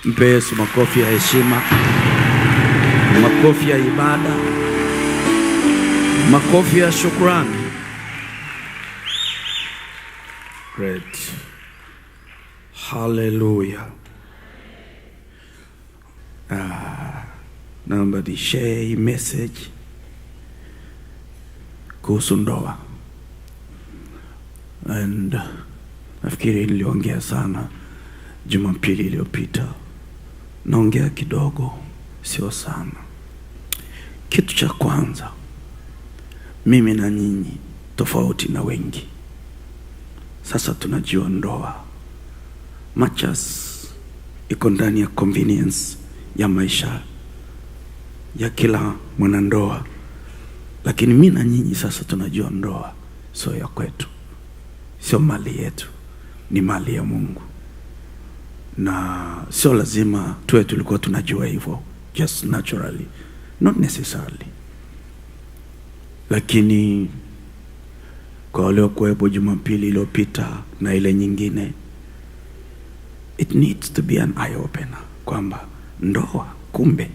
Mpe Yesu makofi ya heshima, makofi ya ibada, makofi ya shukrani. Great. Hallelujah. Naomba di share message kuhusu ndoa. And nafikiri niliongea sana Jumapili iliyopita. Naongea kidogo, sio sana. Kitu cha kwanza, mimi na nyinyi tofauti na wengi. Sasa tunajua ndoa machas iko ndani ya convenience ya maisha ya kila mwanandoa, lakini mimi na nyinyi sasa tunajua ndoa sio ya kwetu, sio mali yetu, ni mali ya Mungu. Na sio lazima tulikuwa tunajua hivyo, just naturally, not necessarily. Lakini kwa wale kuwepo Jumapili iliyopita na ile nyingine, it needs to be an eye opener kwamba ndoa kumbe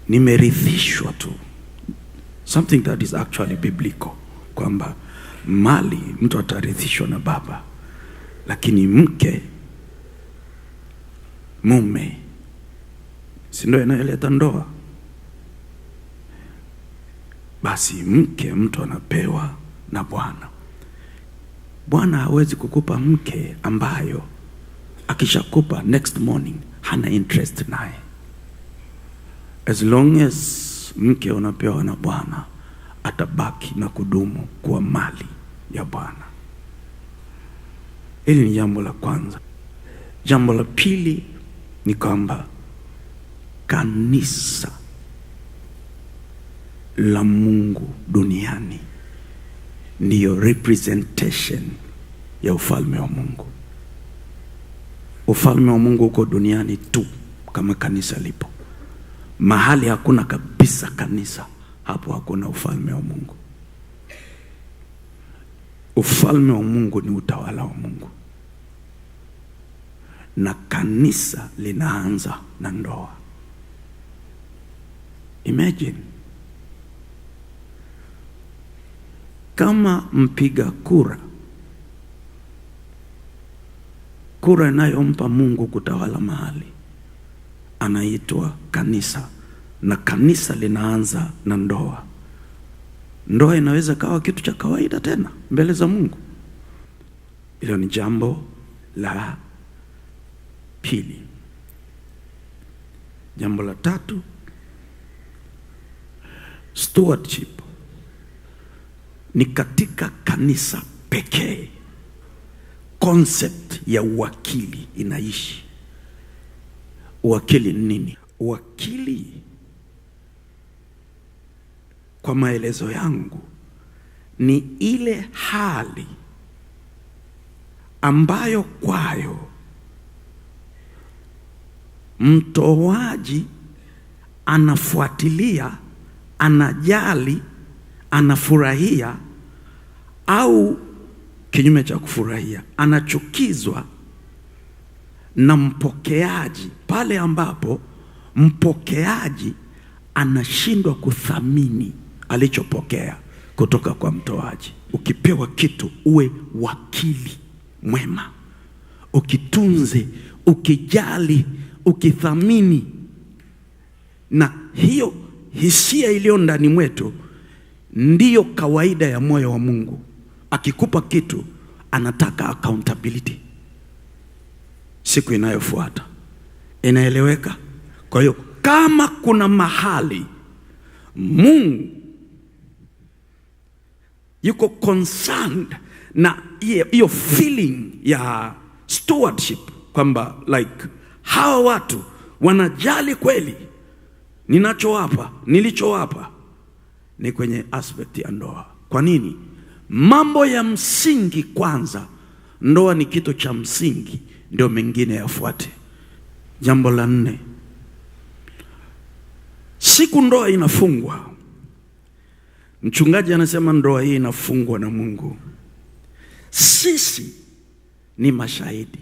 nimerithishwa tu, something that is actually biblical, kwamba mali mtu atarithishwa na baba, lakini mke, mume, si ndio inayoleta ndoa? Basi mke mtu anapewa na Bwana. Bwana hawezi kukupa mke ambayo akishakupa next morning hana interest naye. As long as mke unapewa na Bwana, atabaki na kudumu kuwa mali ya Bwana. Hili ni jambo la kwanza. Jambo la pili ni kwamba kanisa la Mungu duniani ndiyo representation ya ufalme wa Mungu. Ufalme wa Mungu uko duniani tu kama kanisa lipo. Mahali hakuna kabisa kanisa, hapo hakuna ufalme wa Mungu. Ufalme wa Mungu ni utawala wa Mungu, na kanisa linaanza na ndoa. Imagine kama mpiga kura inayompa Mungu kutawala mahali anaitwa kanisa, na kanisa linaanza na ndoa. Ndoa inaweza kawa kitu cha kawaida tena mbele za Mungu. Hilo ni jambo la pili. Jambo la tatu, stewardship. Ni katika kanisa pekee concept ya uwakili inaishi. Uwakili ni nini? Uwakili, kwa maelezo yangu, ni ile hali ambayo kwayo mtoaji anafuatilia, anajali, anafurahia, au kinyume cha kufurahia, anachukizwa na mpokeaji, pale ambapo mpokeaji anashindwa kuthamini alichopokea kutoka kwa mtoaji. Ukipewa kitu, uwe wakili mwema, ukitunze, ukijali, ukithamini. Na hiyo hisia iliyo ndani mwetu ndiyo kawaida ya moyo wa Mungu. Akikupa kitu, anataka accountability siku inayofuata. Inaeleweka? Kwa hiyo kama kuna mahali Mungu yuko concerned na hiyo feeling ya stewardship, kwamba like hawa watu wanajali kweli ninachowapa, nilichowapa, ni kwenye aspect ya ndoa. Kwa nini? Mambo ya msingi kwanza. Ndoa ni kitu cha msingi, ndio mengine yafuate. Jambo la 4, siku ndoa inafungwa, Mchungaji anasema ndoa hii inafungwa na Mungu. sisi ni mashahidi.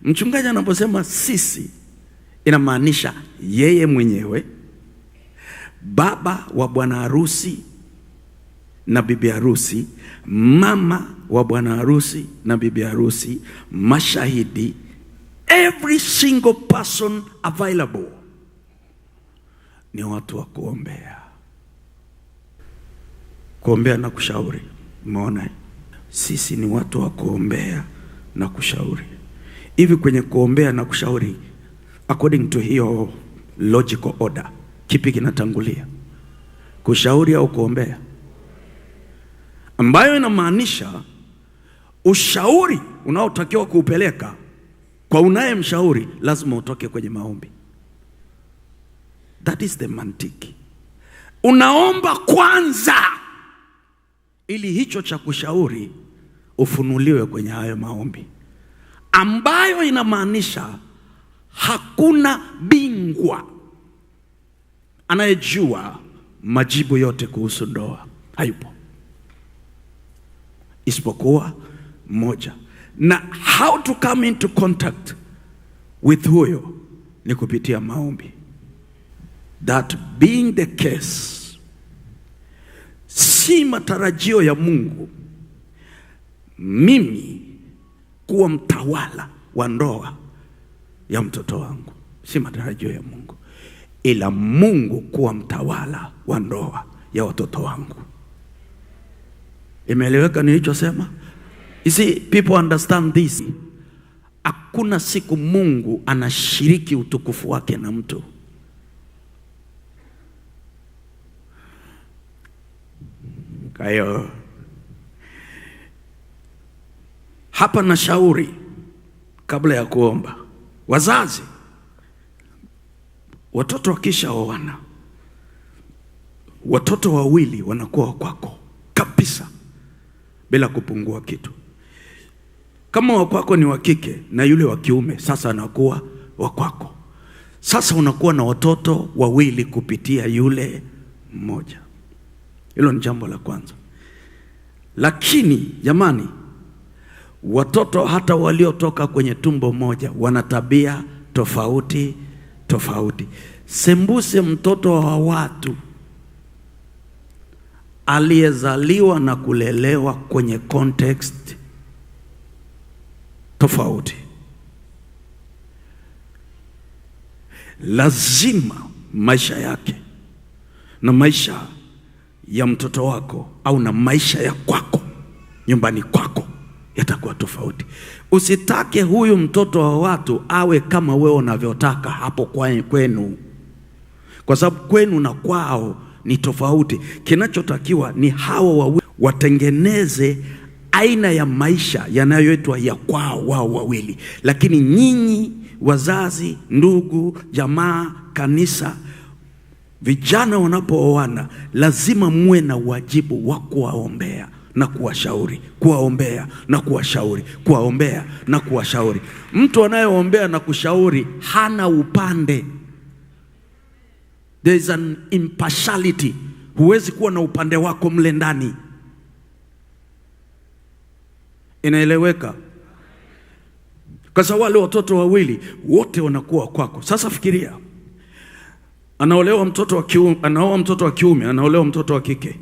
Mchungaji anaposema sisi, inamaanisha yeye mwenyewe, baba wa bwana harusi na bibi harusi, mama wa bwana harusi na bibi harusi, mashahidi, every single person available ni watu wa kuombea. Kuombea na kushauri. Umeona? Sisi ni watu wa kuombea na kushauri. Hivi kwenye kuombea na kushauri, according to hiyo logical order, kipi kinatangulia? Kushauri au kuombea? Ambayo inamaanisha ushauri unaotakiwa kuupeleka kwa unayemshauri lazima utoke kwenye maombi. That is the mantiki. Unaomba kwanza ili hicho cha kushauri ufunuliwe kwenye hayo maombi, ambayo inamaanisha hakuna bingwa anayejua majibu yote kuhusu ndoa. Hayupo, isipokuwa mmoja. Na how to come into contact with huyo ni kupitia maombi. That being the case, si matarajio ya Mungu mimi kuwa mtawala wa ndoa ya mtoto wangu. Si matarajio ya Mungu, ila Mungu kuwa mtawala wa ndoa ya watoto wangu. Imeeleweka nilichosema? You see, people understand this. Hakuna siku Mungu anashiriki utukufu wake na mtu. Kayo hapa na shauri kabla ya kuomba. Wazazi, watoto wakisha oana, watoto wawili wanakuwa kwako kabisa bila kupungua kitu. Kama wakwako ni wa kike na yule wa kiume, sasa anakuwa wakwako. Sasa unakuwa na watoto wawili kupitia yule mmoja. Hilo ni jambo la kwanza. Lakini jamani, watoto hata waliotoka kwenye tumbo moja wana tabia tofauti tofauti. Sembuse mtoto wa watu aliyezaliwa na kulelewa kwenye context tofauti, lazima maisha yake na maisha ya mtoto wako au na maisha ya kwako nyumbani kwako yatakuwa tofauti. Usitake huyu mtoto wa watu awe kama wewe unavyotaka hapo kwenu, kwa sababu kwenu na kwao ni tofauti. Kinachotakiwa ni hawa watengeneze aina ya maisha yanayoitwa ya kwao wao wawili. Lakini nyinyi wazazi, ndugu, jamaa, kanisa, vijana wanapooana lazima muwe na wajibu wa kuwaombea na kuwashauri, kuwaombea na kuwashauri, kuwaombea na kuwashauri. Mtu anayeombea na kushauri hana upande. There is an impartiality. Huwezi kuwa na upande wako mle ndani. Inaeleweka? Kwa sababu wale watoto wawili wote wanakuwa kwako. Sasa fikiria, anaolewa mtoto wa kiume, anaoa mtoto wa kiume, anaolewa mtoto wa kike.